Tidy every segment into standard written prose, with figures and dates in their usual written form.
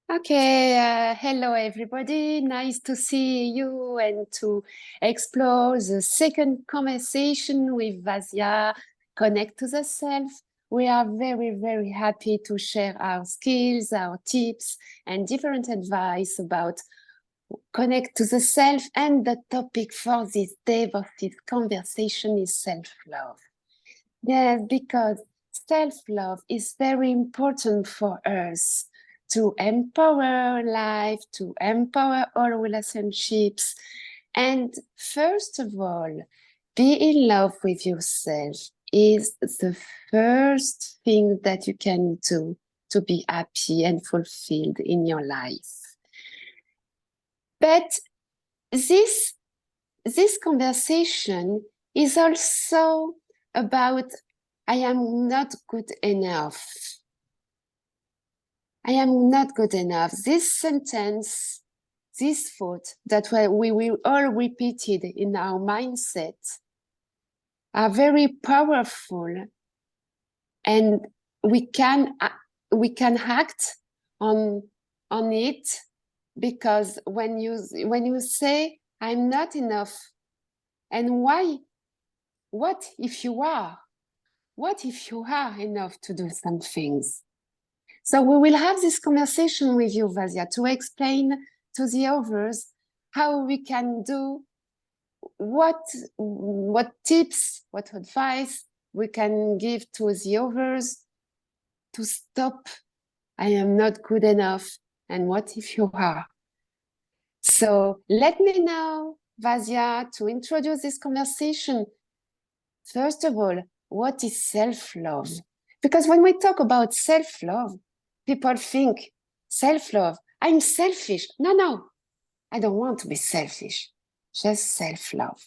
Okay, hello everybody. Nice to see you and to explore the second conversation with Vasia, Connect to the Self. We are very, very happy to share our skills, our tips, and different advice about Connect to the Self. And the topic for this day of this conversation is self-love. Yes, because self-love is very important for us to empower life, to empower all relationships. And first of all, be in love with yourself is the first thing that you can do to be happy and fulfilled in your life. But this conversation is also about I am not good enough. I am not good enough. This sentence, this thought that we will all repeat it in our mindset are very powerful, and we can act on it, because when you say I'm not enough, and why? What if you are? What if you are enough to do some things? So we will have this conversation with you, Vasia, to explain to the others how we can do, what tips, what advice we can give to the others to stop I am not good enough, and what if you are? So let me now, Vasia, to introduce this conversation. First of all, what is self-love? Because when we talk about self-love, people think self-love, I'm selfish. No, I don't want to be selfish, just self-love.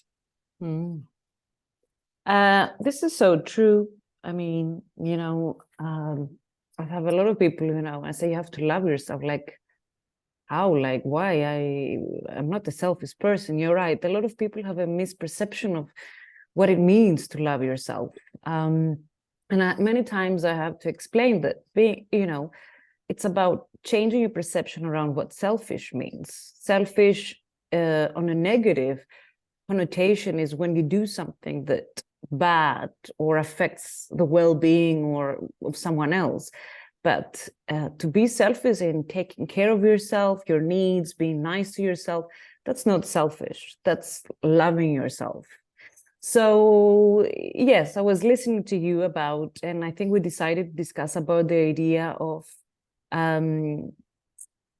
This is so true. I mean, I have a lot of people, I say you have to love yourself. Like, how? Like, why? I'm not a selfish person. You're right. A lot of people have a misperception of what it means to love yourself. Many times I have to explain that it's about changing your perception around what selfish means. Selfish on a negative connotation is when you do something that bad or affects the well-being or of someone else. But to be selfish in taking care of yourself, your needs, being nice to yourself, that's not selfish. That's loving yourself. So yes, I was listening to you about, and I think we decided to discuss about the idea of, am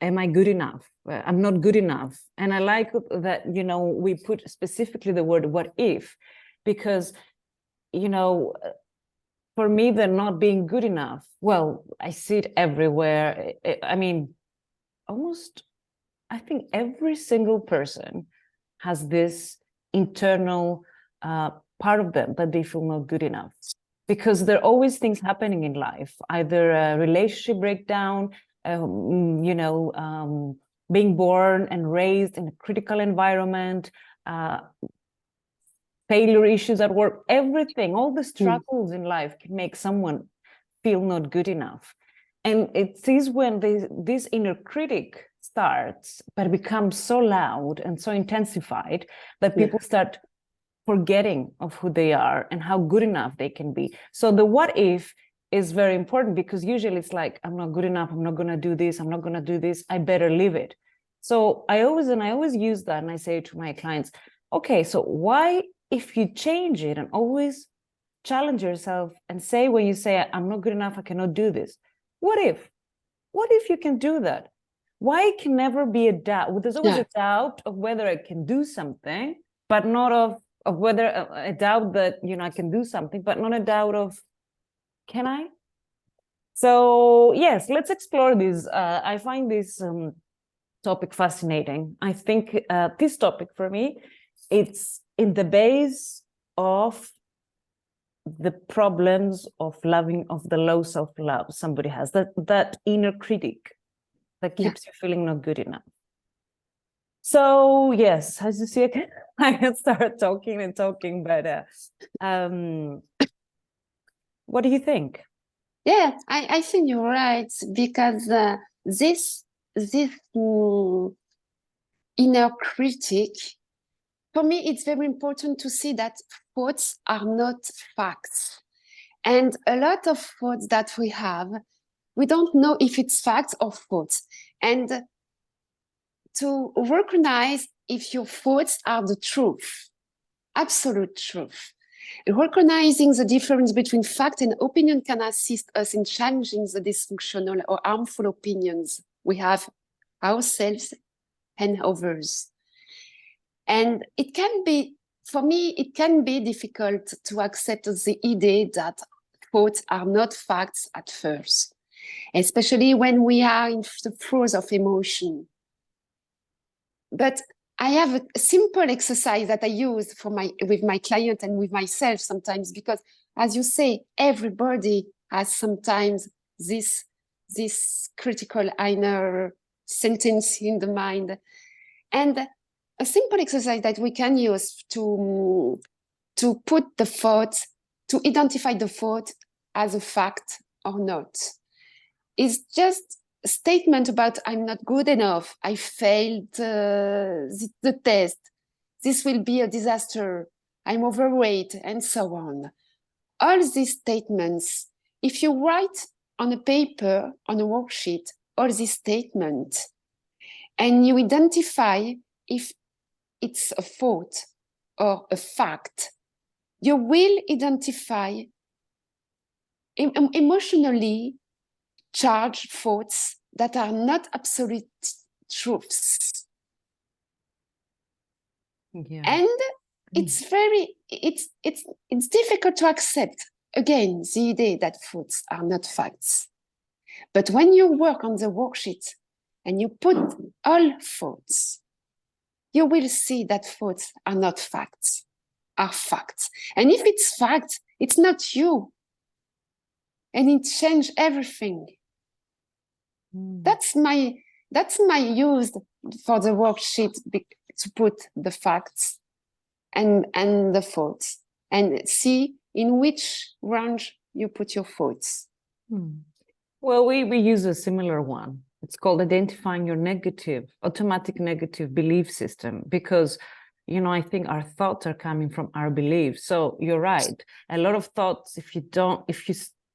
I good enough? I'm not good enough. And I like that, we put specifically the word what if, because, for me, they're not being good enough. Well, I see it everywhere. I mean, I think every single person has this internal part of them that they feel not good enough, because there are always things happening in life, either a relationship breakdown, being born and raised in a critical environment, failure issues at work, everything, all the struggles in life can make someone feel not good enough. And it is when this inner critic starts, but it becomes so loud and so intensified that people start forgetting of who they are and how good enough they can be. So the what if is very important, because usually it's like, I'm not good enough, I'm not going to do this, I'm not going to do this, I better leave it. So I always use that, and I say to my clients, okay, so why, if you change it and always challenge yourself and say, when you say, I'm not good enough, I cannot do this, what if you can do that? Why can never be a doubt? Well, there's always a doubt of whether I can do something, but not of whether a doubt that, I can do something, but not a doubt of, can I? So yes, let's explore this. I find this topic fascinating. I think this topic for me, it's in the base of the problems of the low self-love somebody has, that inner critic that keeps you feeling not good enough. So yes, as you see, I can start talking, but what do you think? Yeah, I think you're right, because this inner critic, for me, it's very important to see that thoughts are not facts. And a lot of thoughts that we have, we don't know if it's facts or thoughts. And to recognize if your thoughts are the truth, absolute truth. Recognizing the difference between fact and opinion can assist us in challenging the dysfunctional or harmful opinions we have ourselves and others. And it can be, for me, it can be difficult to accept the idea that thoughts are not facts at first, especially when we are in the throes of emotion. But I have a simple exercise that I use with my client and with myself sometimes, because as you say, everybody has sometimes this critical inner sentence in the mind. And a simple exercise that we can use to put the thought, to identify the thought as a fact or not, is just a statement about I'm not good enough, I failed the test, this will be a disaster, I'm overweight, and so on. All these statements, if you write on a paper, on a worksheet, all these statements, and you identify if it's a thought or a fact, you will identify emotionally charged thoughts that are not absolute truths. Yeah. And it's difficult to accept, again, the idea that thoughts are not facts. But when you work on the worksheet and you put all thoughts, you will see that thoughts are not facts, are facts. And if it's facts, it's not you. And it changed everything. That's my use for the worksheet, to put the facts and the thoughts, and see in which range you put your thoughts. Well, we use a similar one. It's called identifying your automatic negative belief system, because, you know, I think our thoughts are coming from our beliefs. So you're right. A lot of thoughts, if you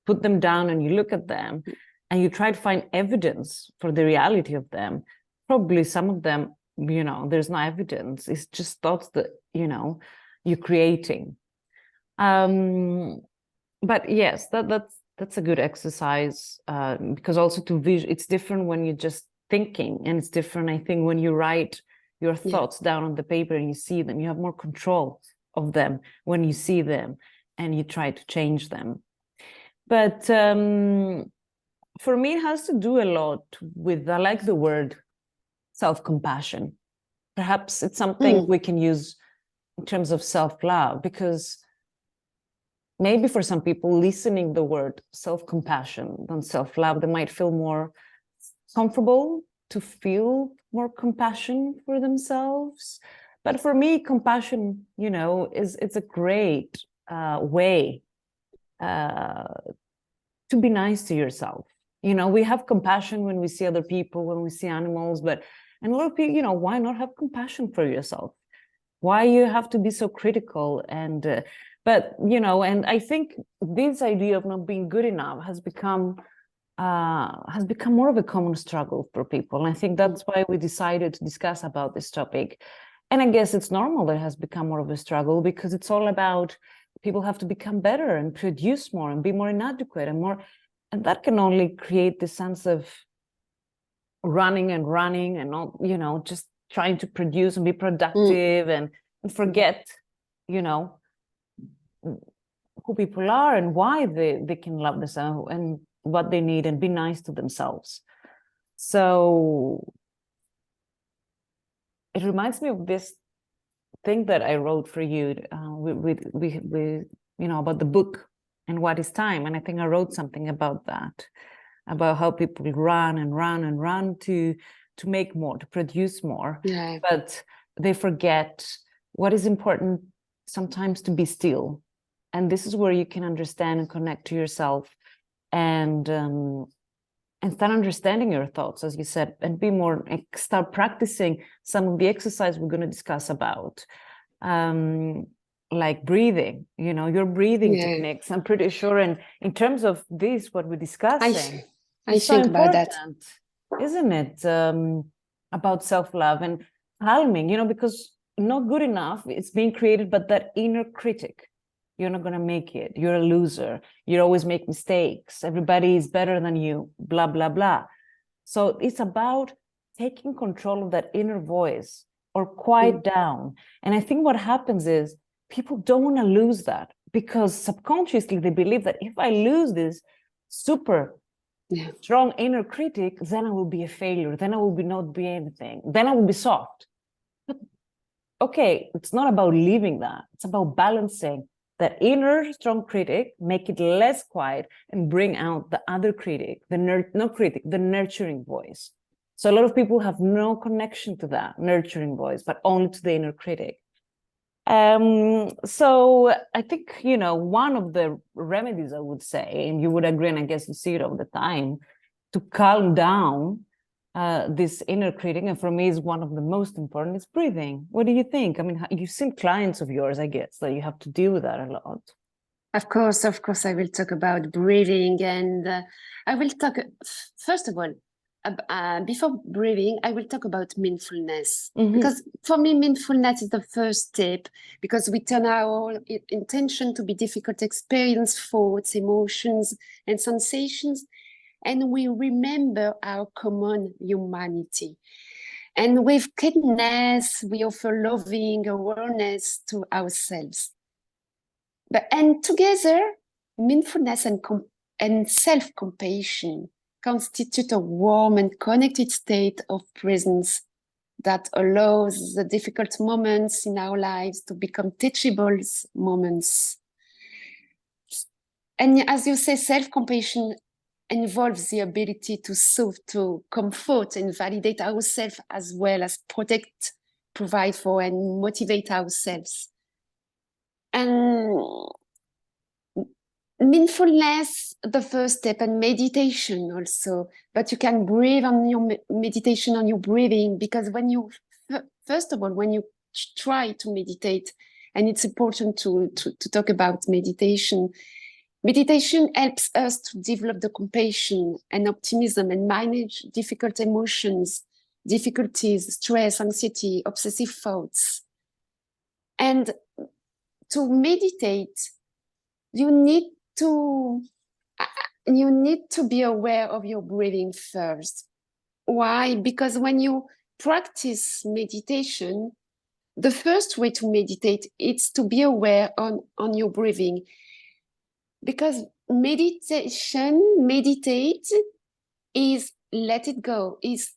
put them down and you look at them and you try to find evidence for the reality of them, probably some of them, you know, there's no evidence. It's just thoughts that, you know, you're creating. But yes, that's a good exercise, because also it's different when you're just thinking, and it's different, I think, when you write your thoughts down on the paper and you see them. You have more control of them when you see them and you try to change them. But for me, it has to do a lot with, I like the word self-compassion. Perhaps it's something we can use in terms of self-love, because maybe for some people, listening the word self-compassion than self-love, they might feel more comfortable to feel more compassion for themselves. But for me, compassion, you know, it's a great way to be nice to yourself. You know, we have compassion when we see other people, when we see animals, and a lot of people, you know, why not have compassion for yourself? Why you have to be so critical? And but, you know, and I think this idea of not being good enough has become more of a common struggle for people. And I think that's why we decided to discuss about this topic. And I guess it's normal that it has become more of a struggle, because it's all about people have to become better and produce more and be more inadequate and more. And that can only create this sense of running and not, you know, just trying to produce and be productive and forget, you know, who people are and why they can love themselves and what they need and be nice to themselves. So it reminds me of this thing that I wrote for you with you know, about the book and what is time. And I think I wrote something about that, about how people run and run and run to make more, to produce more, but they forget what is important sometimes, to be still. And this is where you can understand and connect to yourself and and start understanding your thoughts, as you said, and be more, start practicing some of the exercise we're going to discuss about, like breathing, your breathing techniques. I'm pretty sure, and in terms of this, what we're discussing, I it's so think about that, isn't it? About self-love and calming, because not good enough, it's being created, but that inner critic. You're not going to make it. You're a loser. You always make mistakes. Everybody is better than you, blah, blah, blah. So it's about taking control of that inner voice or quiet down. And I think what happens is people don't want to lose that, because subconsciously they believe that if I lose this super strong inner critic, then I will be a failure. Then I will not be anything. Then I will be soft. But okay, it's not about leaving that. It's about balancing that inner strong critic, make it less quiet, and bring out the other critic, the nurturing voice. So a lot of people have no connection to that nurturing voice, but only to the inner critic. So I think, one of the remedies, I would say, and you would agree, and I guess you see it all the time, to calm down this inner critic, and for me is one of the most important, is breathing. What do you think? I mean, you've seen clients of yours, I guess, that you have to deal with that a lot. Of course, I will talk about breathing, and I will talk, first of all, before breathing, I will talk about mindfulness, because for me, mindfulness is the first step, because we turn our intention to be difficult experience, thoughts, emotions, and sensations, and we remember our common humanity. And with kindness, we offer loving awareness to ourselves. And together, mindfulness and self-compassion constitute a warm and connected state of presence that allows the difficult moments in our lives to become teachable moments. And as you say, self-compassion involves the ability to soothe, to comfort and validate ourselves, as well as protect, provide for, and motivate ourselves. And mindfulness, the first step, and meditation also. But you can breathe on your meditation, on your breathing, because when you, first of all, when you try to meditate, and it's important to talk about meditation, meditation helps us to develop the compassion and optimism and manage difficult emotions, difficulties, stress, anxiety, obsessive thoughts. And to meditate, you need to be aware of your breathing first. Why? Because when you practice meditation, the first way to meditate is to be aware on your breathing. Because meditate is let it go, is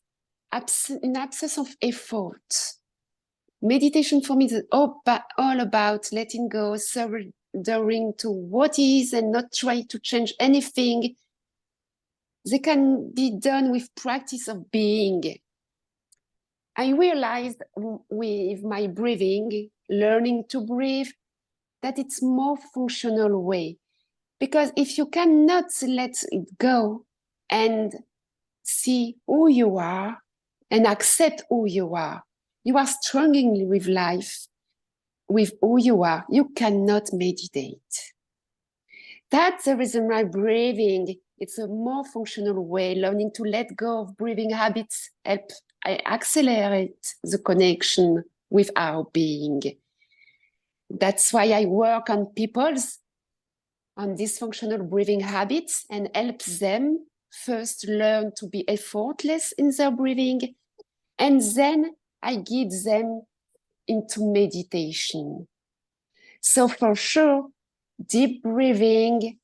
an absence of effort. Meditation for me is all about letting go, surrendering to what is, and not try to change anything. They can be done with practice of being. I realized with my breathing, learning to breathe, that it's more functional way. Because if you cannot let it go and see who you are and accept who you are struggling with life, with who you are, you cannot meditate. That's the reason why breathing, it's a more functional way. Learning to let go of breathing habits help accelerate the connection with our being. That's why I work on dysfunctional breathing habits and help them first learn to be effortless in their breathing, and then I guide them into meditation. So for sure, deep breathing,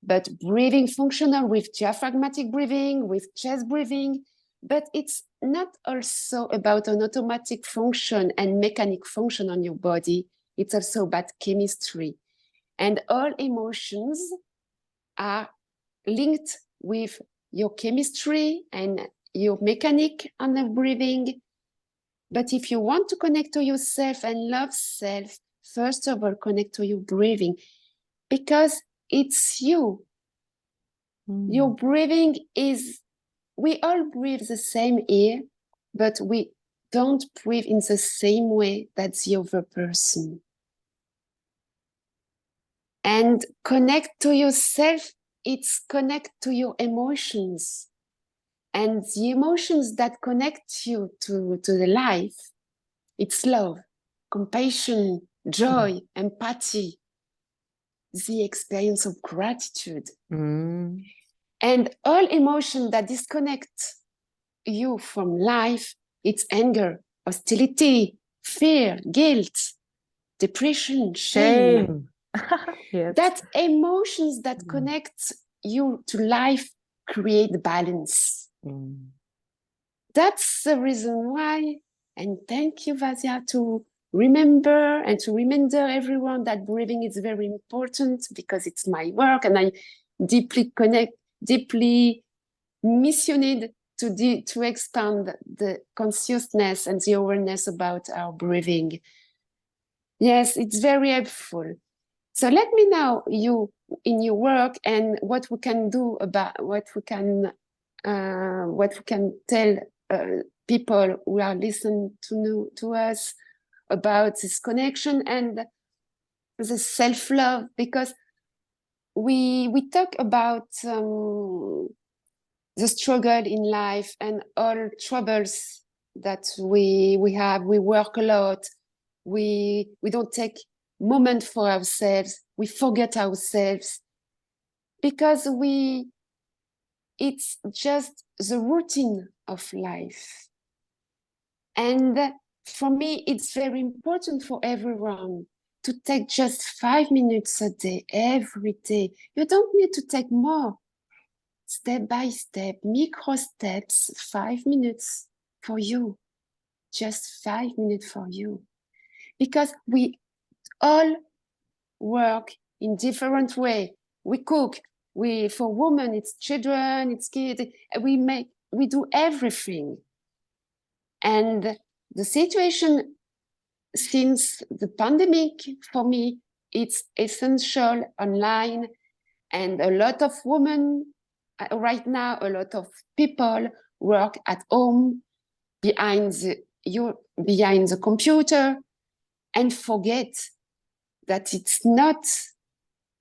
but breathing functional with diaphragmatic breathing, with chest breathing, but it's not also about an automatic function and mechanic function on your body. It's also about chemistry. And all emotions are linked with your chemistry and your mechanic on the breathing. But if you want to connect to yourself and love self, first of all, connect to your breathing, because it's you Your breathing is, we all breathe the same air, but we don't breathe in the same way that the other person. And connect to yourself, it's connect to your emotions. And the emotions that connect you to the life, it's love, compassion, joy, empathy, the experience of gratitude. And all emotion that disconnect you from life, it's anger, hostility, fear, guilt, depression, shame. Yes. That emotions that connect you to life create balance. That's the reason why, and thank you, Vasia, to remember and to remind everyone that breathing is very important, because it's my work and I deeply missioned to expand the consciousness and the awareness about our breathing. Yes, it's very helpful. So let me know you in your work and what we can do about what we can tell people who are listening to us about this connection and the self-love, because we talk about the struggle in life and all troubles that we have. We work a lot. We don't take moment for ourselves. We forget ourselves because it's just the routine of life. And for me, it's very important for everyone to take just 5 minutes a day, every day. You don't need to take more. Step by step, micro steps, 5 minutes for you. Just 5 minutes for you. Because we all work in different way. We cook. For women, it's children, it's kids. We do everything. And the situation since the pandemic, for me, it's essential online. And a lot of women right now, a lot of people work at home behind the computer and forget that it's not,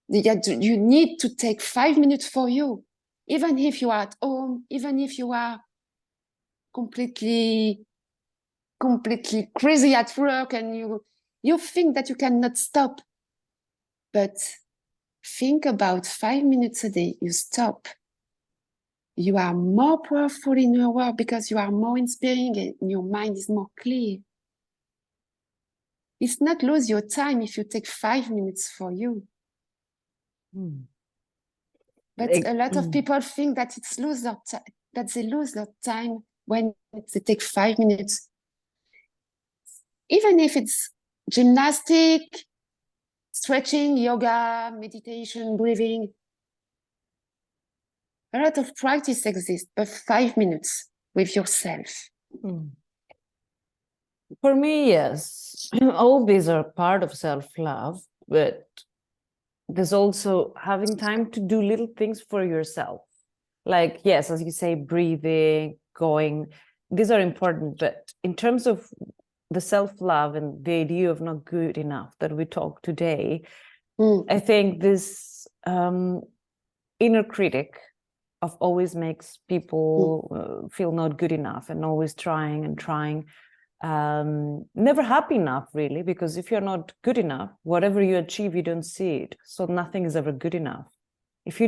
you need to take 5 minutes for you, even if you are at home, even if you are completely crazy at work and you think that you cannot stop. But think about 5 minutes a day, you stop. You are more powerful in your work because you are more inspiring and your mind is more clear. It's not lose your time if you take 5 minutes for you. But a lot of people think that they lose their time when they take 5 minutes. Even if it's gymnastic, stretching, yoga, meditation, breathing, a lot of practice exists, but 5 minutes with yourself. For me, yes, all these are part of self-love, but there's also having time to do little things for yourself. Like, yes, as you say, breathing, going, these are important, but in terms of the self-love and the idea of not good enough that we talk today, I think this inner critic of always makes people feel not good enough and always trying and trying, never happy enough, really, because if you're not good enough, whatever you achieve, you don't see it. So nothing is ever good enough. If you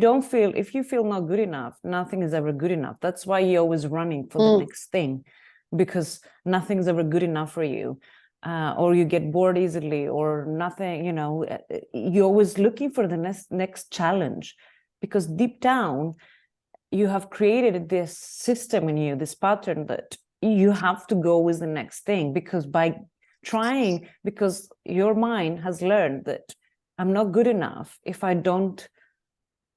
feel not good enough, nothing is ever good enough. That's why you're always running for the next thing, because nothing's ever good enough for you. Or you get bored easily, or nothing, you're always looking for the next challenge, because deep down, you have created this system in you, this pattern that you have to go with the next thing, because your mind has learned that I'm not good enough if I don't,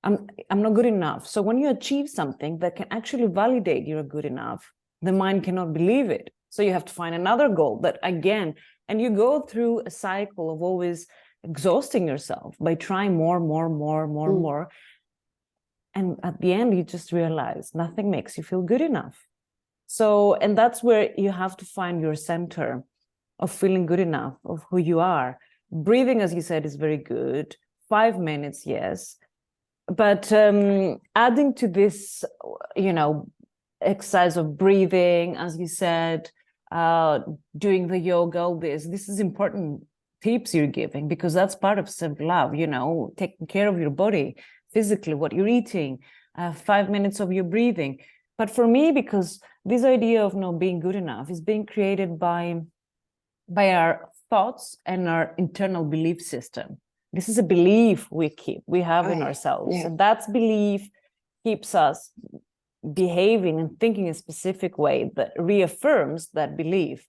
I'm not good enough. So when you achieve something that can actually validate you're good enough, the mind cannot believe it. So you have to find another goal that again, and you go through a cycle of always exhausting yourself by trying more. And at the end, you just realize nothing makes you feel good enough. So, and that's where you have to find your center of feeling good enough, of who you are. Breathing, as you said, is very good. 5 minutes, yes. But adding to this, exercise of breathing, as you said, doing the yoga, all this is important tips you're giving, because that's part of self-love, taking care of your body physically, what you're eating, 5 minutes of your breathing. But for me, because this idea of not being good enough is being created by our thoughts and our internal belief system. This is a belief we have in ourselves. Yeah. And that belief keeps us behaving and thinking a specific way that reaffirms that belief.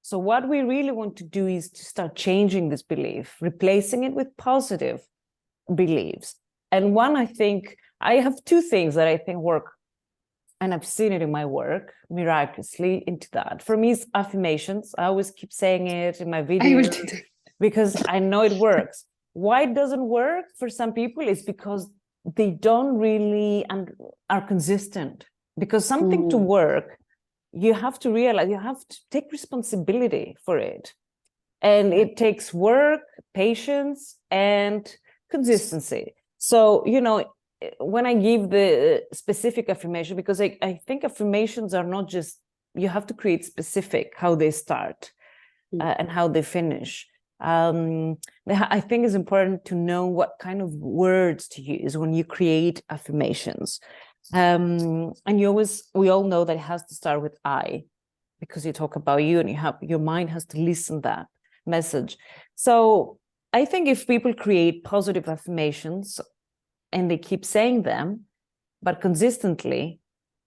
So what we really want to do is to start changing this belief, replacing it with positive beliefs. And one, I think, I have two things that I think work, and I've seen it in my work miraculously into that. For me, it's affirmations. I always keep saying it in my videos because I know it works. Why it doesn't work for some people is because they don't really are consistent. Because something to work, you have to realize, you have to take responsibility for it. And it takes work, patience, and consistency. So, when I give the specific affirmation, because I think affirmations are not just, you have to create specific how they start and how they finish. I think it's important to know what kind of words to use when you create affirmations. And we all know that it has to start with I, because you talk about you and your mind has to listen that message. So I think if people create positive affirmations and they keep saying them, but consistently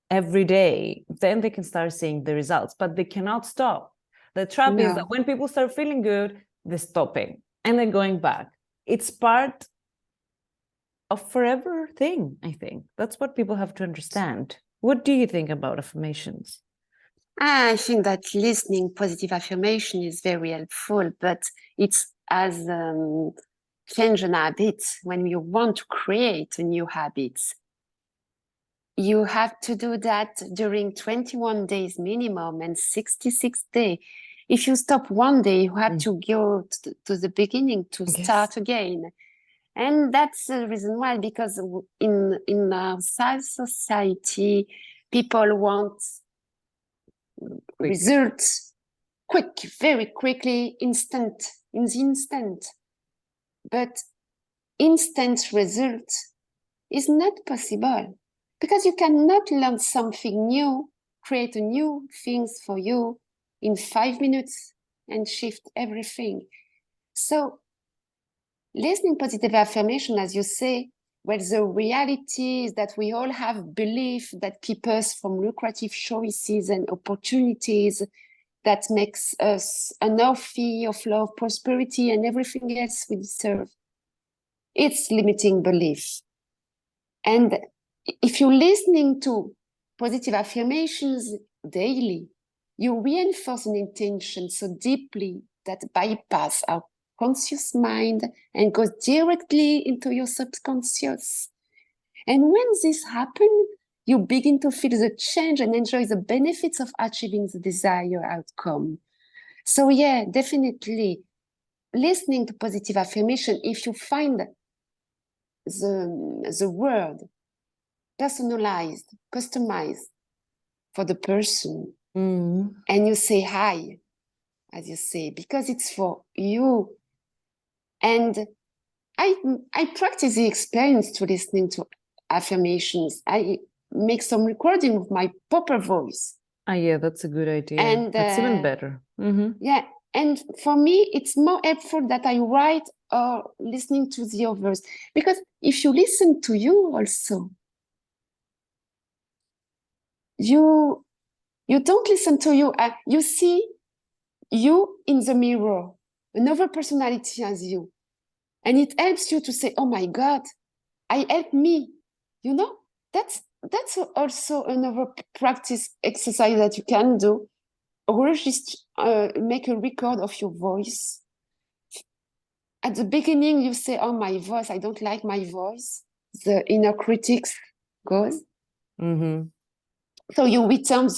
every day, then they can start seeing the results, but they cannot stop. The trap is that when people start feeling good, they're stopping and then going back. It's part of forever thing, I think. That's what people have to understand. What do you think about affirmations? I think that listening positive affirmation is very helpful, but it's as change an habit. When you want to create a new habit, you have to do that during 21 days minimum and 66 days. If you stop one day, you have to go to the beginning to start again. And that's the reason why, because in our society, people want results quick, very quickly, in the instant. But instant result is not possible, because you cannot learn something new, create a new things for you in 5 minutes and shift everything. So listening positive affirmation, as you say, well, the reality is that we all have beliefs that keep us from lucrative choices and opportunities that makes us unhealthy of love, prosperity, and everything else we deserve. It's limiting belief. And if you're listening to positive affirmations daily, you reinforce an intention so deeply that bypass our conscious mind and goes directly into your subconscious. And when this happens, you begin to feel the change and enjoy the benefits of achieving the desired outcome. So yeah, definitely listening to positive affirmation, if you find the word personalized, customized for the person, and you say hi, as you say, because it's for you. And I practice the experience to listening to affirmations. I make some recording with my proper voice. Yeah, that's a good idea. And that's even better. Yeah, and for me, it's more helpful that I write or listening to the others, because if you listen to you also, you don't listen to you. You see you in the mirror, another personality as you. And it helps you to say, oh my God, I help me. That's also another practice exercise that you can do. Make a record of your voice. At the beginning, you say, oh, my voice, I don't like my voice. The inner critics goes. Mm-hmm. So you return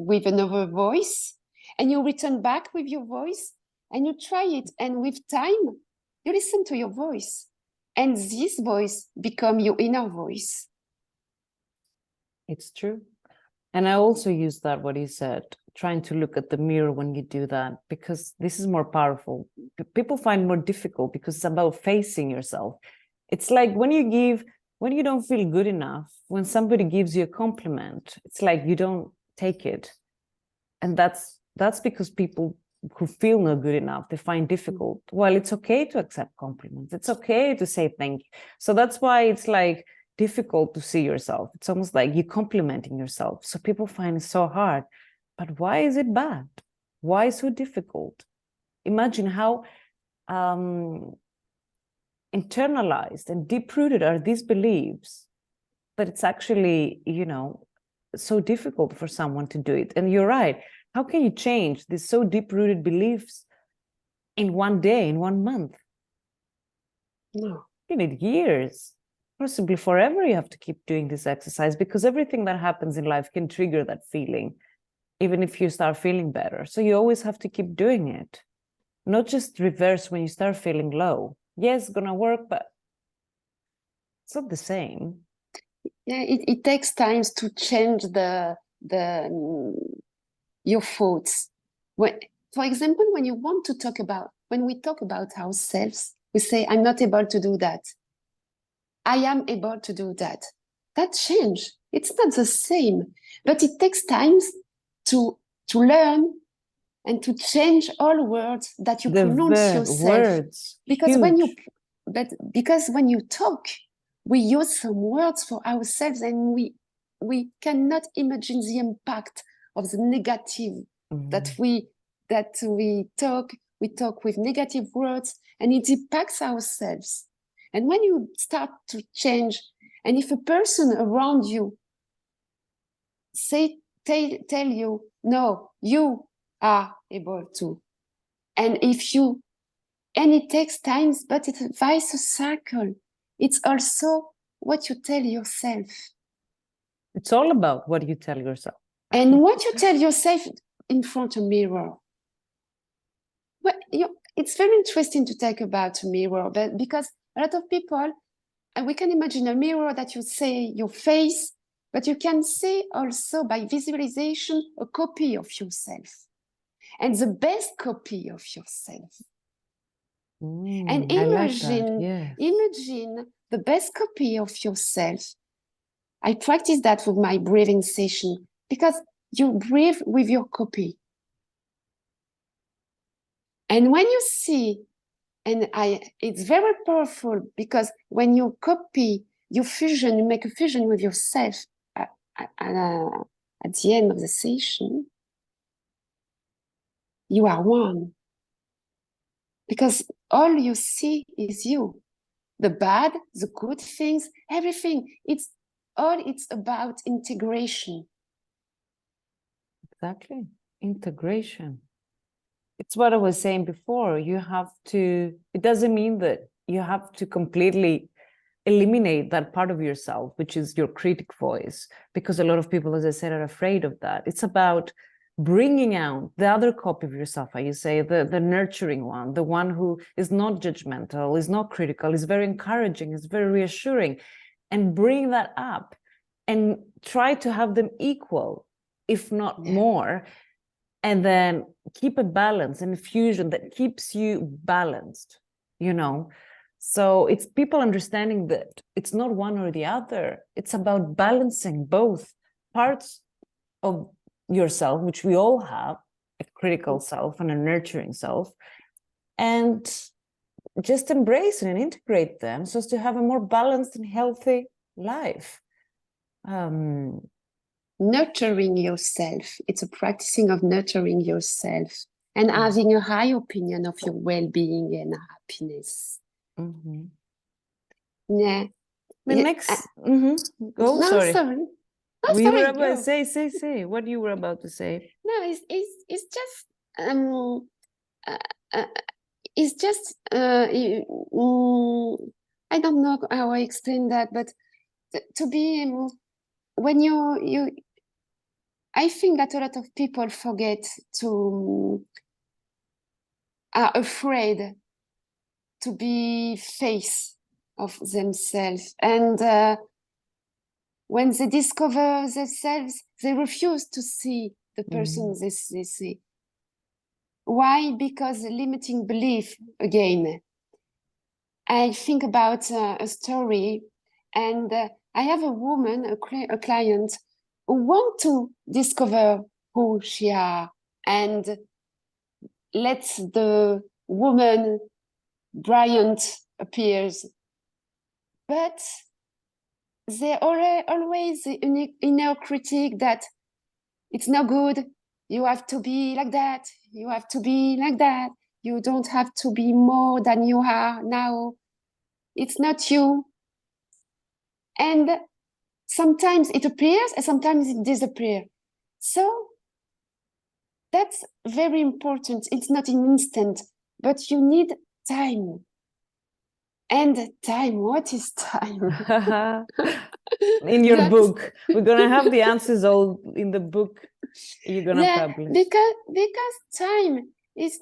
with another voice, and you return back with your voice, and you try it. And with time, you listen to your voice. And this voice become your inner voice. It's true. And I also use that, what you said, trying to look at the mirror when you do that, because this is more powerful. People find more difficult because it's about facing yourself. It's like when you don't feel good enough, when somebody gives you a compliment, it's like you don't take it. And that's because people who feel not good enough, they find difficult. Well, it's okay to accept compliments. It's okay to say thank you. So that's why it's like difficult to see yourself. It's almost like you're complimenting yourself. So people find it so hard. But why is it bad? Why so difficult? Imagine how internalized and deep-rooted are these beliefs that it's actually, so difficult for someone to do it. And you're right. How can you change these so deep-rooted beliefs in one day, in 1 month? No. You need years, possibly forever. You have to keep doing this exercise because everything that happens in life can trigger that feeling, even if you start feeling better. So you always have to keep doing it, not just reverse when you start feeling low. Yes, it's gonna work, but it's not the same. Yeah, it takes time to change your thoughts. For example, when we talk about ourselves, we say, I'm not able to do that. I am able to do that. That change, it's not the same, but it takes time to learn and to change all words that you pronounce yourself. Words, because when you talk, we use some words for ourselves, and we cannot imagine the impact of the negative that we talk. We talk with negative words, and it impacts ourselves. And when you start to change, and if a person around you tell you, no, you are able to, and it takes time, but it's a vicious cycle. It's also what you tell yourself. It's all about what you tell yourself. And what you tell yourself in front of a mirror. Well, it's very interesting to talk about a mirror, but because a lot of people, and we can imagine a mirror that you say your face, but you can see also by visualization a copy of yourself, and the best copy of yourself. And imagine, imagine the best copy of yourself. I practice that with my breathing session, because you breathe with your copy. And when you see, it's very powerful, because when you copy, you make a fusion with yourself at the end of the session, you are one. Because all you see is you. The bad, the good things, everything. It's about integration. Exactly. Integration. It's what I was saying before. It doesn't mean that you have to completely eliminate that part of yourself, which is your critic voice, because a lot of people, as I said, are afraid of that. It's about bringing out the other copy of yourself, how you say, the nurturing one, the one who is not judgmental, is not critical, is very encouraging, is very reassuring, and bring that up and try to have them equal, if not more, and then keep a balance and a fusion that keeps you balanced, So it's people understanding that it's not one or the other. It's about balancing both parts of yourself, which we all have, a critical self and a nurturing self, and just embrace and integrate them so as to have a more balanced and healthy life. Nurturing yourself. It's a practicing of nurturing yourself and having a high opinion of your well-being and happiness. Mm-hmm. Yeah. The next, go. No, sorry. You were about to say what you were about to say. No, it's just it's just I don't know how I explain that, but to be when I think that a lot of people are afraid to be face of themselves. And when they discover themselves, they refuse to see the person they see. Why? Because limiting belief, again. I think about a story, and I have a woman, a client, who want to discover who she are and let the woman brilliant appears. But there always the inner critic that it's no good, you have to be like that, you have to be like that, you don't have to be more than you are now, it's not you. And sometimes it appears and sometimes it disappears. So that's very important. It's not an instant, but you need time. And time, what is time? In your book, we're gonna have the answers all in the book you're gonna publish. Because time is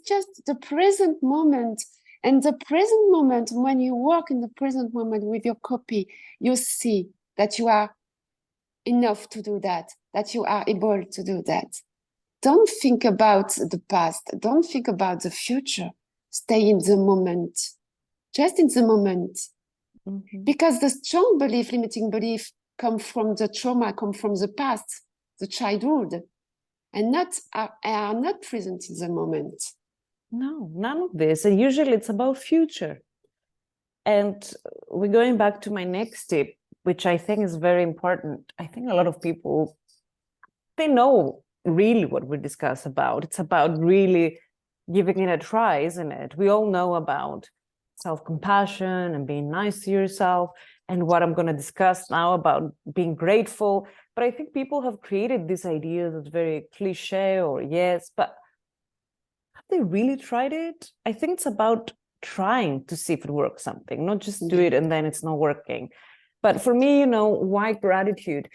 just the present moment. And the present moment, when you work in the present moment with your copy, you see that you are enough to do that you are able to do that. Don't think about the past. Don't think about the future. Stay in the moment. Just in the moment. Mm-hmm. Because the strong belief, limiting belief, come from the trauma, come from the past, the childhood, and are not present in the moment. No, none of this. And usually it's about future. And we're going back to my next tip, which I think is very important. I think a lot of people, they know really what we discuss about. It's about really giving it a try, isn't it? We all know about self-compassion and being nice to yourself, and what I'm going to discuss now about being grateful. But I think people have created this idea that's very cliche, or yes, but have they really tried it? I think it's about trying to see if it works something, not just do it and then it's not working. But for me, why gratitude?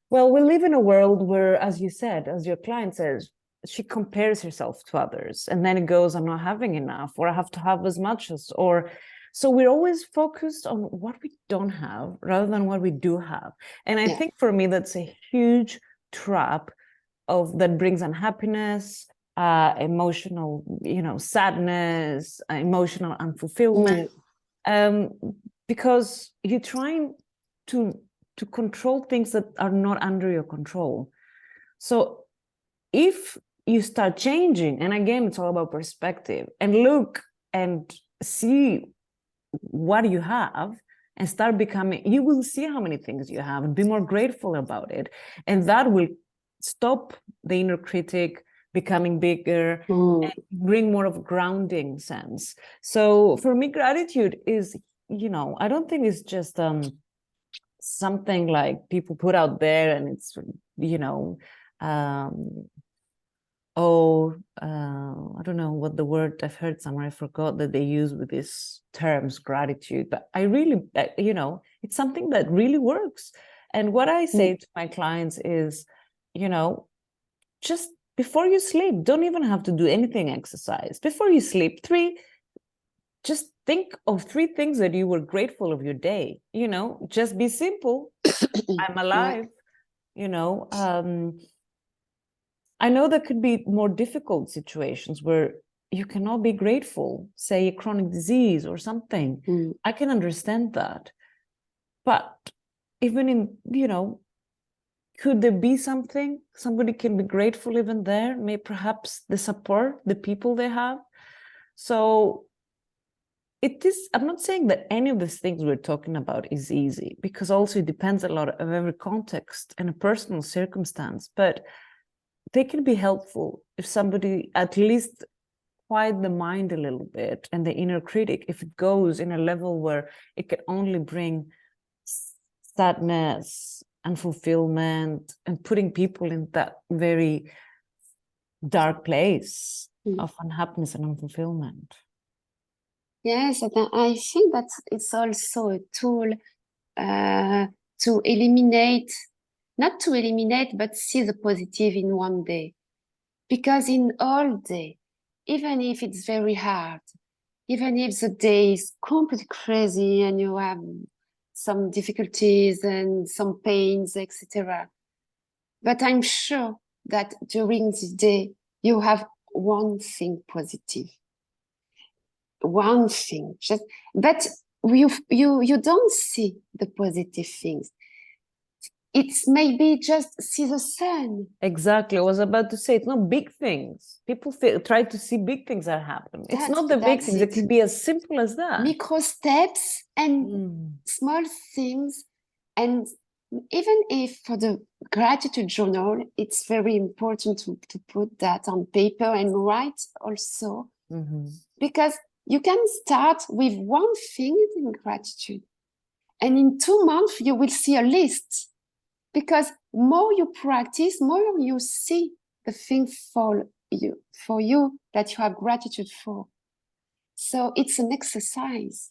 Well, we live in a world where, as you said, as your client says, she compares herself to others, and then it goes, I'm not having enough, or I have to have as much as, or so we're always focused on what we don't have rather than what we do have. And I think for me, that's a huge trap that brings unhappiness, emotional, sadness, emotional unfulfillment, because you're trying to control things that are not under your control. So if you start changing, and again, it's all about perspective, and look and see what you have and start becoming, you will see how many things you have and be more grateful about it. And that will stop the inner critic becoming bigger and bring more of a grounding sense. So for me, gratitude is, I don't think it's just something like people put out there and it's, I don't know what the word I've heard somewhere, I forgot that they use with these terms, gratitude, but I really, it's something that really works. And what I say to my clients is, just before you sleep, don't even have to do anything exercise. Before you sleep, just think of 3 things that you were grateful of your day, just be simple. I'm alive, I know there could be more difficult situations where you cannot be grateful, say a chronic disease or something. I can understand that. But even in, could there be something somebody can be grateful even there? Maybe perhaps the support, the people they have. So I'm not saying that any of these things we're talking about is easy, because also it depends a lot of every context and a personal circumstance, but they can be helpful if somebody at least quiet the mind a little bit and the inner critic, if it goes in a level where it can only bring sadness and fulfillment and putting people in that very dark place of unhappiness and unfulfillment. Yes, and I think that it's also a tool to eliminate not to eliminate, but see the positive in one day. Because in all day, even if it's very hard, even if the day is completely crazy and you have some difficulties and some pains, etc. But I'm sure that during the day, you have one thing positive. One thing. But you don't see the positive things. It's maybe just see the sun. Exactly. I was about to say, it's not big things. People try to see big things that happen. It's not the big things. It can be as simple as that. Micro steps and small things. And even if for the gratitude journal, it's very important to put that on paper and write also. Because you can start with one thing in gratitude. And in 2 months, you will see a list. Because more you practice, more you see the thing for you that you have gratitude for. So it's an exercise.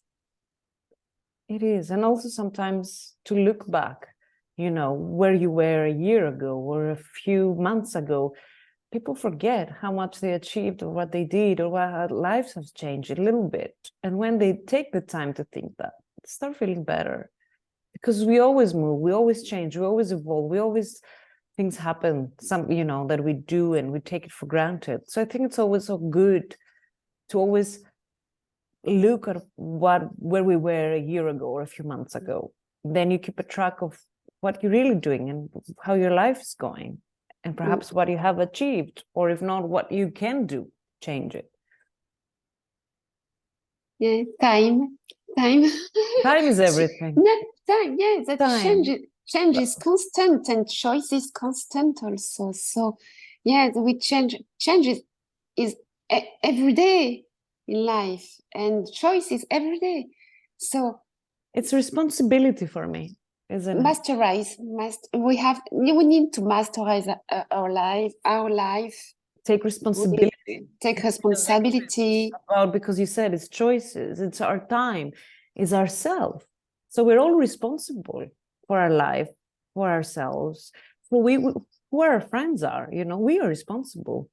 It is. And also sometimes to look back, you know, where you were a year ago or a few months ago. People forget how much they achieved or what they did or what lives have changed a little bit. And when they take the time to think that, they start feeling better. Because we always move, we always change, we always evolve, things happen, you know, that we do and we take it for granted. So I think it's always so good to always look at where we were a year ago or a few months ago. Then you keep a track of what you're really doing and how your life is going, and perhaps what you have achieved, or if not, what you can do, change it. Yeah, time. Time is everything. Time, yeah, that change is constant and choice is constant also. So, yeah, we change is every day in life, and choice is every day. So it's responsibility for me, isn't it? We need to masterize our life. Take responsibility. Because you said it's choices, it's our time, it's ourself. So we're all responsible for our life, for ourselves. For who our friends are, you know, we are responsible.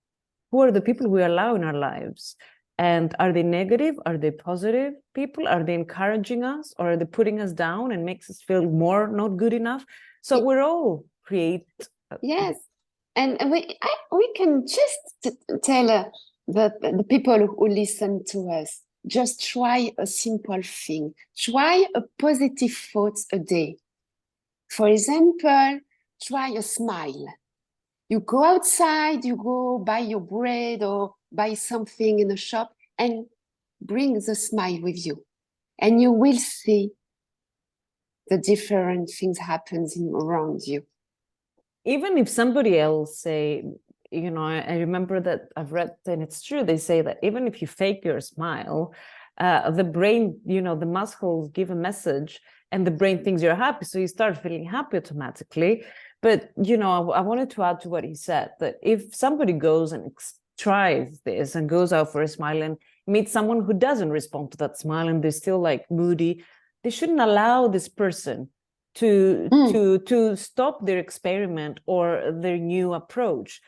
Who are the people we allow in our lives? And are they negative? Are they positive people? Are they encouraging us? Or are they putting us down and makes us feel more not good enough? So we're all create. Yes. And we can just tell the people who listen to us, just try a simple thing. Try a positive thought a day. For example, try a smile. You go outside, you go buy your bread or buy something in a shop and bring the smile with you. And you will see the different things happen around you. Even if somebody else say, you know, I remember that I've read, and it's true, they say that even if you fake your smile, the brain, you know, the muscles give a message and the brain thinks you're happy. So you start feeling happy automatically. But, you know, I wanted to add to what he said, that if somebody goes and tries this and goes out for a smile and meets someone who doesn't respond to that smile and they're still like moody, they shouldn't allow this person to stop their experiment or their new approach.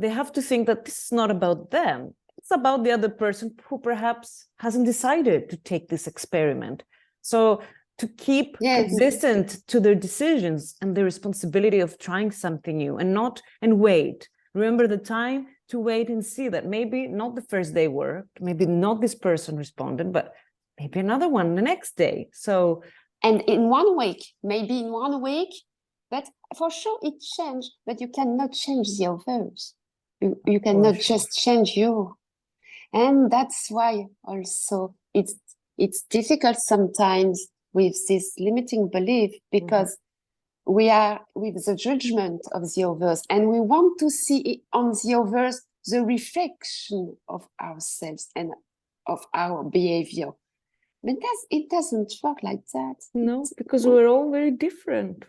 They have to think that this is not about them. It's about the other person who perhaps hasn't decided to take this experiment. So to keep consistent to their decisions and the responsibility of trying something new and wait. Remember the time to wait and see that maybe not the first day worked, maybe not this person responded, but maybe another one the next day. So, and in 1 week, maybe in 1 week, but for sure it changed, but you cannot change the others. You cannot just change you. And that's why also it's difficult sometimes with this limiting belief, because we are with the judgment of the others and we want to see on the others the reflection of ourselves and of our behavior. But it doesn't work like that. No, because we're all very different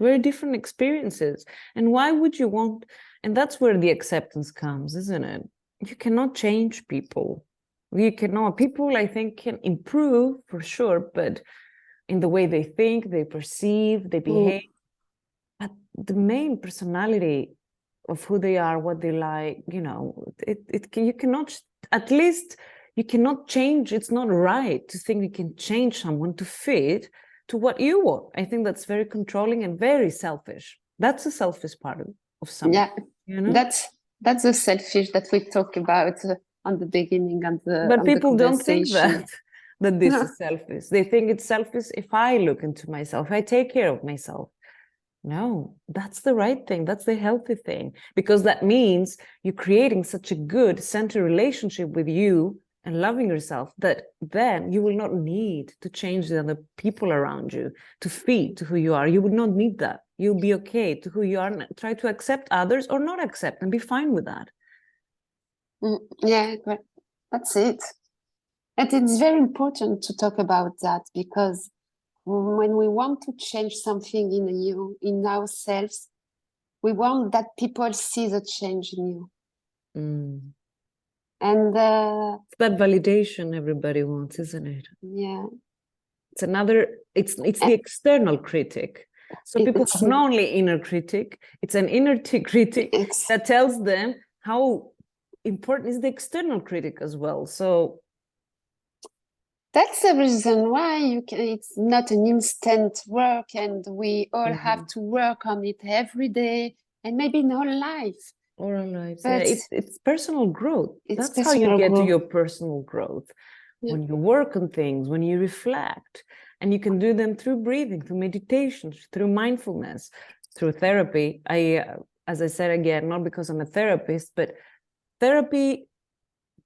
experiences. And why would you want, and that's where the acceptance comes, isn't it? You cannot change people. You cannot. People, I think, can improve for sure, but in the way they think, they perceive, they behave. But the main personality of who they are, what they like, you know, you cannot, at least you cannot change. It's not right to think you can change someone to fit to what you want. I think that's very controlling and very selfish. That's the selfish part of someone. Yeah, you know? that's the selfish that we talk about on the beginning of the But people don't think that this is selfish. They think it's selfish if I look into myself, I take care of myself. No, that's the right thing. That's the healthy thing, because that means you're creating such a good centered relationship with you and loving yourself that then you will not need to change the other people around you to fit to who you are. You would not need that. You'll be okay to who you are and try to accept others or not accept and be fine with that. Yeah, but that's it. And it's very important to talk about that, because when we want to change something in ourselves, we want that people see the change in you. And that validation everybody wants, isn't it? Yeah. It's the external critic. So people have not only inner critic, it's an inner critic that tells them how important is the external critic as well. So that's the reason why it's not an instant work, and we all have to work on it every day, and maybe in our life. Or our lives. Yeah, it's personal growth. That's how you get to your personal growth. Yeah. When you work on things, when you reflect, and you can do them through breathing, through meditation, through mindfulness, through therapy. As I said again, not because I'm a therapist, but therapy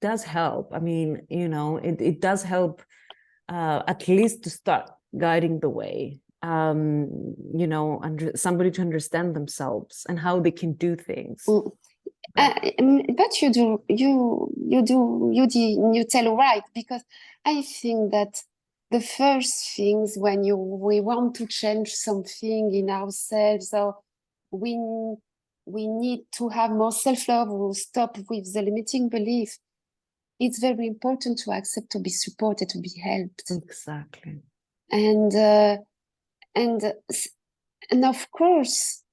does help. I mean, you know, it does help at least to start guiding the way. You know, somebody to understand themselves and how they can do things. But you tell right, because I think that the first things when we want to change something in ourselves, or we need to have more self-love, or stop with the limiting belief, it's very important to accept to be supported, to be helped. Exactly. And of course,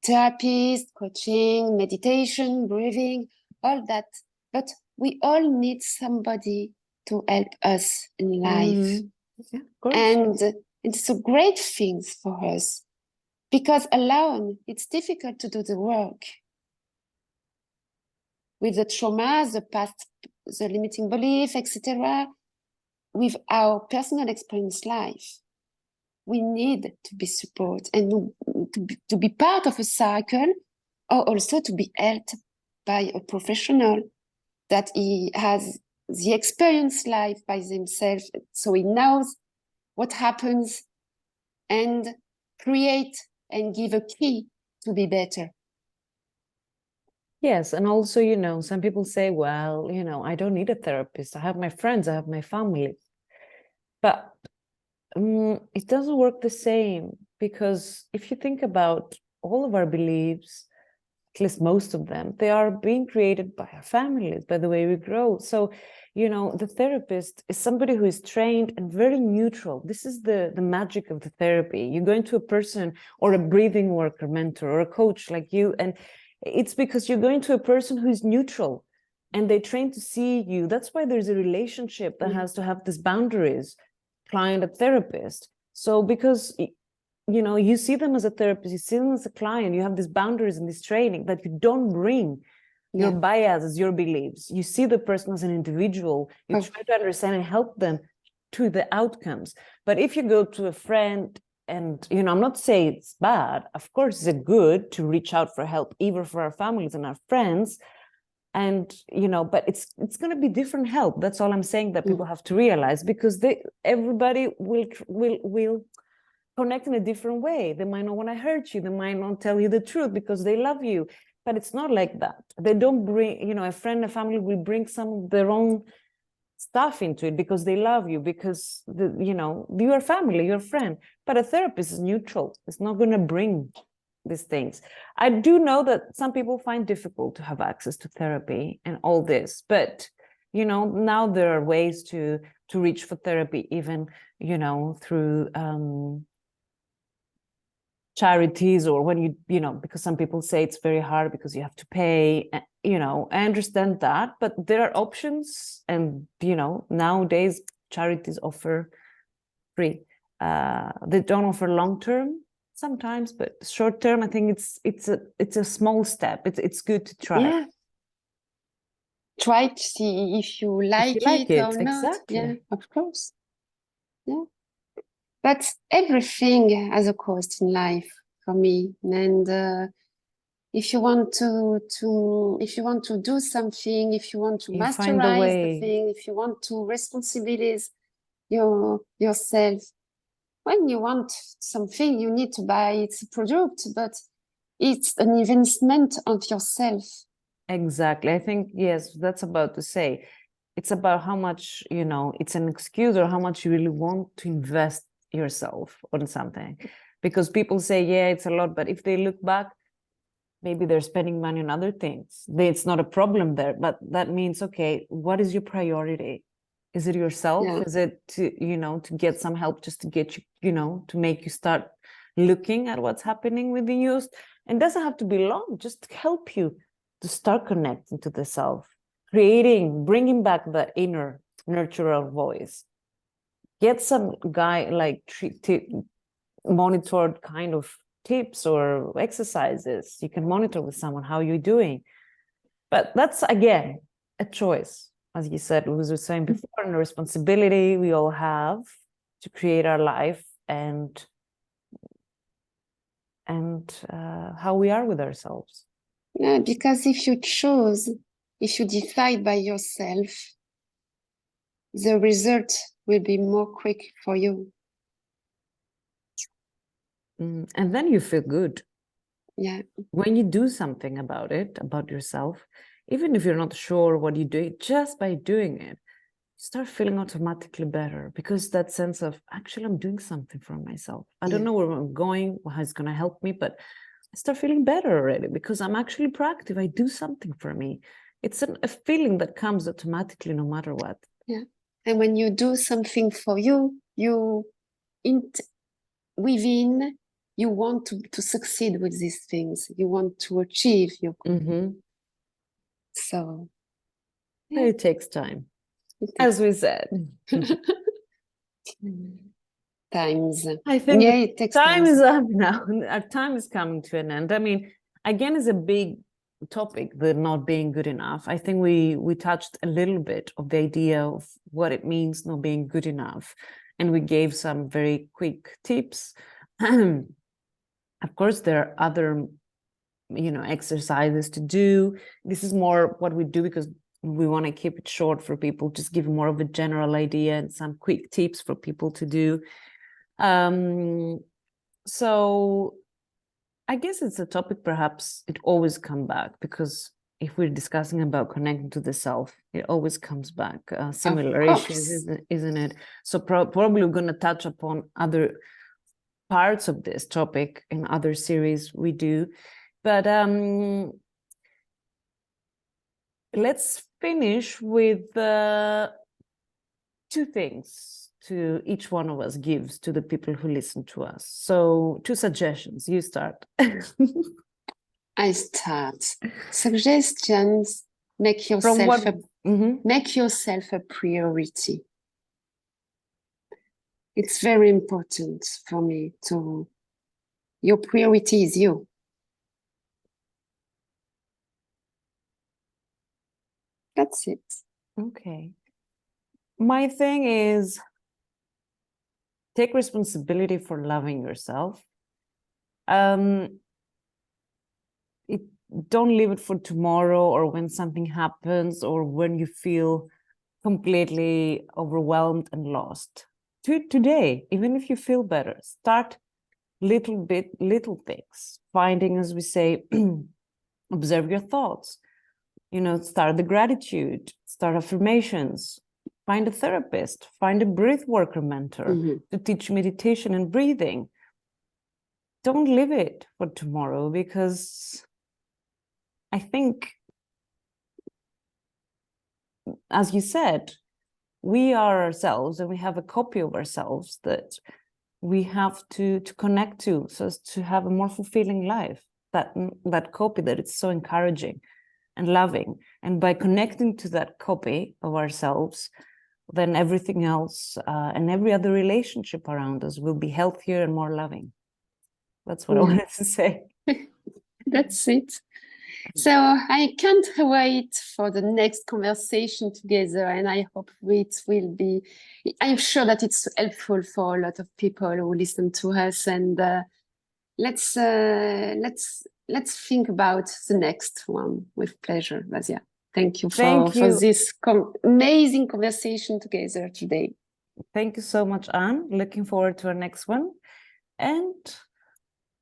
therapies, coaching, meditation, breathing, all that. But we all need somebody to help us in life. Yeah, of course. And it's a great thing for us, because alone it's difficult to do the work. With the trauma, the past, the limiting belief, etc., with our personal experience life, we need to be supported and to be part of a cycle, or also to be helped by a professional that he has the experience life by themselves, so he knows what happens and create and give a key to be better. Yes, and also, you know, some people say, well, you know, I don't need a therapist. I have my friends, I have my family. But it doesn't work the same, because if you think about all of our beliefs, at least most of them, they are being created by our families, by the way we grow. So, you know, the therapist is somebody who is trained and very neutral. This is the magic of the therapy. You go into a person or a breathing worker, mentor, or a coach like you, and it's because you're going to a person who is neutral and they train to see you. That's why there's a relationship that has to have these boundaries, client and therapist. So because, you know, you see them as a therapist, you see them as a client, you have these boundaries and this training that you don't bring your biases, your beliefs. You see the person as an individual. You try to understand and help them to the outcomes. But if you go to a friend, and, you know, I'm not saying it's bad. Of course, it's good to reach out for help, even for our families and our friends. And, you know, but it's going to be different help. That's all I'm saying, that people have to realize, because everybody will connect in a different way. They might not want to hurt you. They might not tell you the truth because they love you. But it's not like that. They don't bring, you know, a friend, a family will bring some of their own stuff into it because they love you, because you know, you're family, you're friend. But a therapist is neutral. It's not going to bring these things. I do know that some people find difficult to have access to therapy and all this, but you know, now there are ways to reach for therapy, even, you know, through charities, or when you know, because some people say it's very hard because you have to pay, you know, I understand that, but there are options, and you know, nowadays charities offer free. They don't offer long term sometimes, but short term, I think it's a small step. It's good to try. Yeah. Try to see if you like like it it, or not. exactly. Yeah, of course. Yeah. But everything has a cost in life for me. And if you want to do something, if you want to You find a masterize the way. thing, if you want to responsibilize yourself, when you want something, you need to buy its product, but it's an investment of yourself. Exactly. I think, yes, that's about to say. It's about how much, you know, it's an excuse, or how much you really want to invest yourself on something. Because people say, yeah, it's a lot, but if they look back, maybe they're spending money on other things. It's not a problem there, but that means, okay, what is your priority? Is it yourself? Yeah. Is it to, you know, to get some help, just to get you, you know, to make you start looking at what's happening within you? And it doesn't have to be long, just to help you to start connecting to the self, bringing back the inner nurturer voice. Get some guy like monitored kind of tips or exercises. You can monitor with someone how you're doing. But that's, again, a choice. As you said, we were saying before, and a responsibility we all have to create our life, and how we are with ourselves. Yeah, because if you decide by yourself, the result will be more quick for you. And then you feel good. Yeah. When you do something about it, about yourself, even if you're not sure what you do, just by doing it, you start feeling automatically better, because that sense of, actually, I'm doing something for myself. I don't know where I'm going, how it's going to help me, but I start feeling better already because I'm actually proactive. I do something for me. It's a feeling that comes automatically no matter what. Yeah. And when you do something for you, within, you want to succeed with these things. You want to achieve your goal. Mm-hmm. So yeah. It takes time, as we said. Times. I think it takes time is up now. Our time is coming to an end. I mean, again, it's a big topic, the not being good enough. I think we touched a little bit of the idea of what it means not being good enough, and we gave some very quick tips. Of course, there are other, you know, exercises to do. This is more what we do because we want to keep it short for people, just give more of a general idea and some quick tips for people to do. So I guess it's a topic, perhaps it always comes back, because if we're discussing about connecting to the self, it always comes back. Similar issues, isn't it? So probably we're going to touch upon other parts of this topic in other series we do. But let's finish with 2 things to each one of us gives to the people who listen to us. So 2 suggestions. You start. I start. Suggestions: make yourself a priority. It's very important for me your priority is you. That's it. Okay. My thing is, take responsibility for loving yourself. Don't leave it for tomorrow, or when something happens, or when you feel completely overwhelmed and lost. Do it today, even if you feel better. Start little things. Finding, as we say, observe your thoughts. You know, start the gratitude, start affirmations, find a therapist, find a breath worker mentor to teach meditation and breathing. Don't leave it for tomorrow, because I think, as you said, we are ourselves, and we have a copy of ourselves that we have to connect to, so as to have a more fulfilling life. That copy that it's so encouraging and loving. And by connecting to that copy of ourselves, then everything else and every other relationship around us will be healthier and more loving. That's what I wanted to say. That's it. So I can't wait for the next conversation together, and I hope it will be, I'm sure that it's helpful for a lot of people who listen to us, and let's think about the next one with pleasure, Vasia. Thank you for this amazing conversation together today. Thank you so much, Anne. Looking forward to our next one, and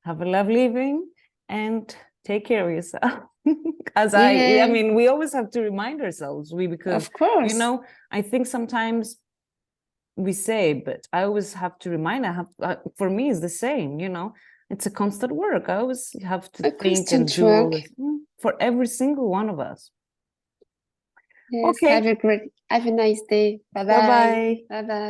have a lovely evening, and take care of yourself. I mean, we always have to remind ourselves, because, of course, you know, I think sometimes we say, but I always have to remind, for me, it's the same, you know, it's a constant work. I always have to think and do all this for every single one of us. Yes, okay. Have a nice day. Bye-bye. Bye-bye. Bye-bye.